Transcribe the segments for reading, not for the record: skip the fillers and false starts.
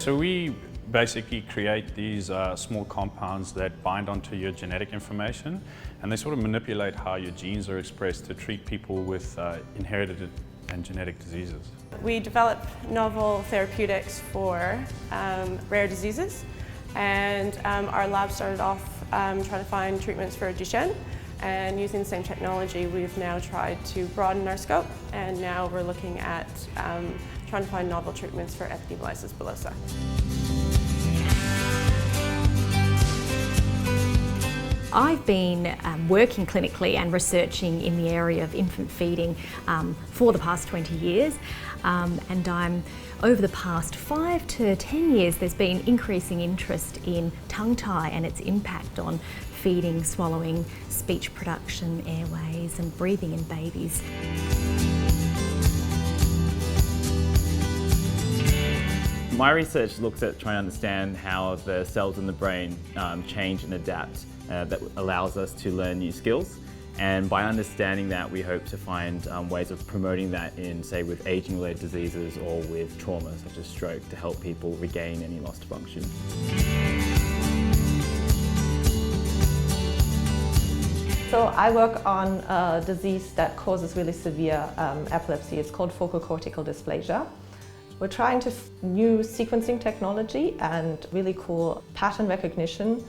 So we basically create these small compounds that bind onto your genetic information, and they sort of manipulate how your genes are expressed to treat people with inherited and genetic diseases. We develop novel therapeutics for rare diseases, and our lab started off trying to find treatments for Duchenne, and using the same technology we've now tried to broaden our scope, and now we're looking at trying to find novel treatments for epidermolysis bullosa. I've been working clinically and researching in the area of infant feeding for the past 20 years, and over the past 5 to 10 years there's been increasing interest in tongue tie and its impact on feeding, swallowing, speech production, airways and breathing in babies. My research looks at trying to understand how the cells in the brain change and adapt that allows us to learn new skills. And by understanding that, we hope to find ways of promoting that in, say, with aging-related diseases or with trauma, such as stroke, to help people regain any lost function. So I work on a disease that causes really severe epilepsy. It's called focal cortical dysplasia. We're trying to use sequencing technology and really cool pattern recognition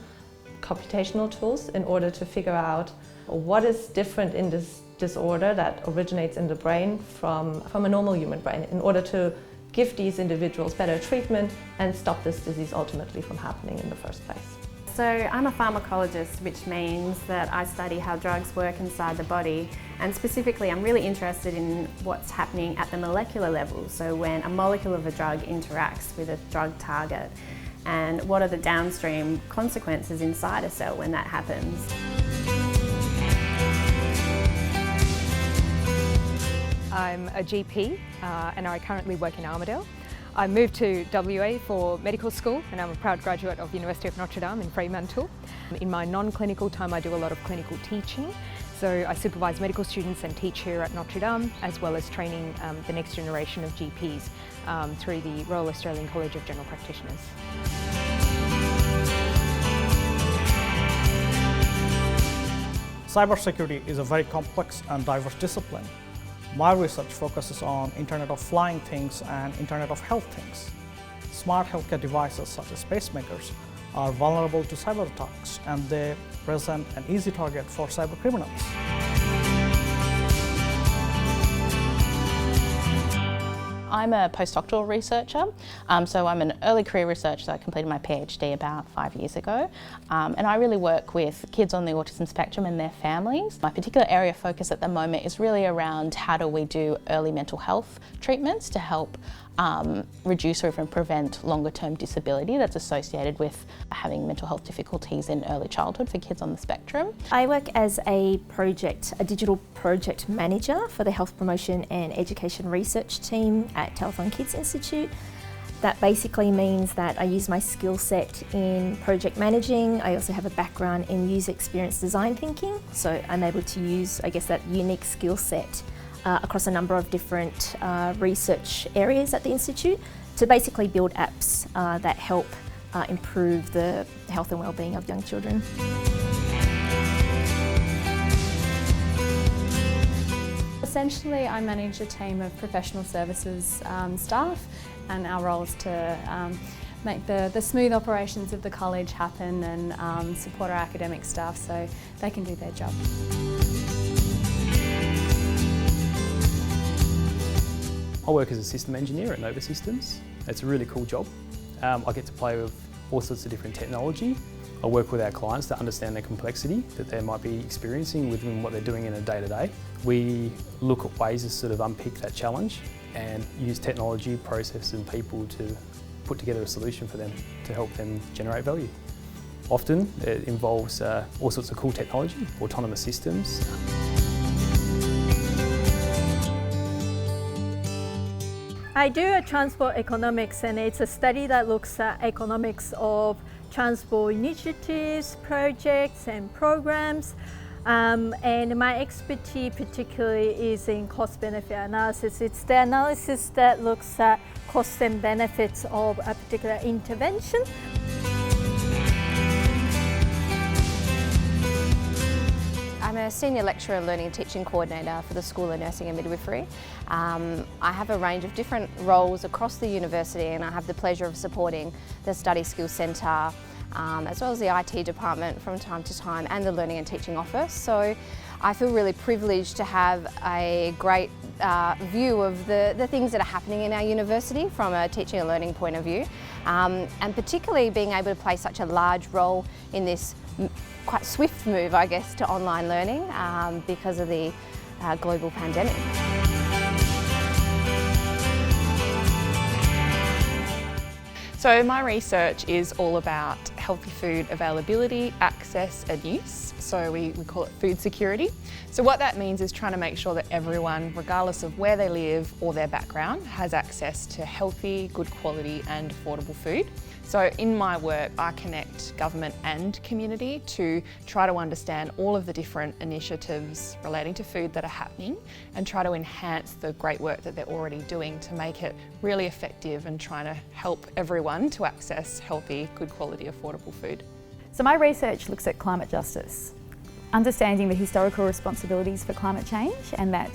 computational tools in order to figure out what is different in this disorder that originates in the brain from a normal human brain, in order to give these individuals better treatment and stop this disease ultimately from happening in the first place. So I'm a pharmacologist, which means that I study how drugs work inside the body, and specifically I'm really interested in what's happening at the molecular level, so when a molecule of a drug interacts with a drug target, and what are the downstream consequences inside a cell when that happens. I'm a GP and I currently work in Armidale. I moved to WA for medical school and I'm a proud graduate of the University of Notre Dame in Fremantle. In my non-clinical time I do a lot of clinical teaching. So I supervise medical students and teach here at Notre Dame, as well as training the next generation of GPs through the Royal Australian College of General Practitioners. Cybersecurity is a very complex and diverse discipline. My research focuses on Internet of Flying Things and Internet of Health Things. Smart healthcare devices such as pacemakers are vulnerable to cyber attacks, and they present an easy target for cyber criminals. I'm a postdoctoral researcher, so I'm an early career researcher. I completed my PhD about 5 years ago, and I really work with kids on the autism spectrum and their families. My particular area of focus at the moment is really around how do we do early mental health treatments to help reduce or even prevent longer term disability that's associated with having mental health difficulties in early childhood for kids on the spectrum. I work as a digital project manager for the Health Promotion and Education Research team at Telethon Kids Institute. That basically means that I use my skill set in project managing. I also have a background in user experience design thinking, so I'm able to use, I guess, that unique skill set across a number of different research areas at the Institute to basically build apps that help improve the health and well-being of young children. Essentially, I manage a team of professional services staff, and our role is to make the smooth operations of the college happen and support our academic staff so they can do their job. I work as a system engineer at Nova Systems. It's a really cool job. I get to play with all sorts of different technology. I work with our clients to understand the complexity that they might be experiencing within what they're doing in a day-to-day. We look at ways to sort of unpick that challenge and use technology, process and people to put together a solution for them to help them generate value. Often it involves all sorts of cool technology, autonomous systems. I do a transport economics, and it's a study that looks at economics of transport initiatives, projects and programs. And my expertise particularly is in cost-benefit analysis. It's the analysis that looks at costs and benefits of a particular intervention. I'm a Senior Lecturer Learning and Teaching Coordinator for the School of Nursing and Midwifery. I have a range of different roles across the university, and I have the pleasure of supporting the Study Skills Centre as well as the IT department from time to time, and the Learning and Teaching Office. So I feel really privileged to have a great view of the things that are happening in our university from a teaching and learning point of view, and particularly being able to play such a large role in this quite swift move, I guess, to online learning because of the global pandemic. So my research is all about healthy food availability, access and use. So we call it food security. So what that means is trying to make sure that everyone, regardless of where they live or their background, has access to healthy, good quality and affordable food. So in my work, I connect government and community to try to understand all of the different initiatives relating to food that are happening and try to enhance the great work that they're already doing to make it really effective and trying to help everyone to access healthy, good quality, affordable food. So my research looks at climate justice, understanding the historical responsibilities for climate change, and that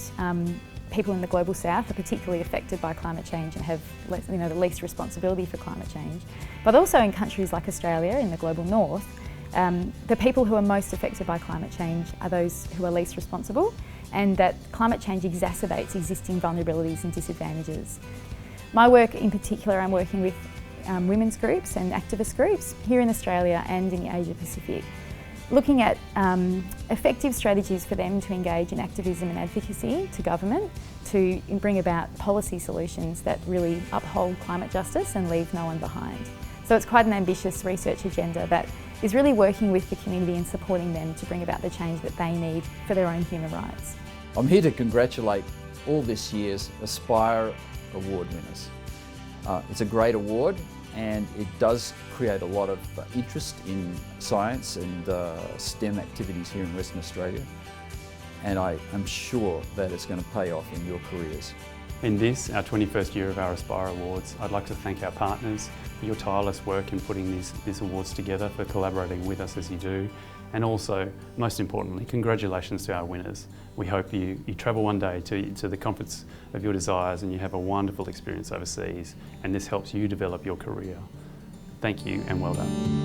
people in the global south are particularly affected by climate change and have the least responsibility for climate change. But also in countries like Australia, in the global north, the people who are most affected by climate change are those who are least responsible, and that climate change exacerbates existing vulnerabilities and disadvantages. My work in particular, I'm working with women's groups and activist groups here in Australia and in the Asia Pacific, looking at effective strategies for them to engage in activism and advocacy to government to bring about policy solutions that really uphold climate justice and leave no one behind. So it's quite an ambitious research agenda that is really working with the community and supporting them to bring about the change that they need for their own human rights. I'm here to congratulate all this year's Aspire Award winners. It's a great award, and it does create a lot of interest in science and STEM activities here in Western Australia, and I am sure that it's going to pay off in your careers. In this, our 21st year of our Aspire Awards, I'd like to thank our partners for your tireless work in putting these awards together, for collaborating with us as you do, and also, most importantly, congratulations to our winners. We hope you travel one day to the comforts of your desires and you have a wonderful experience overseas, and this helps you develop your career. Thank you and well done.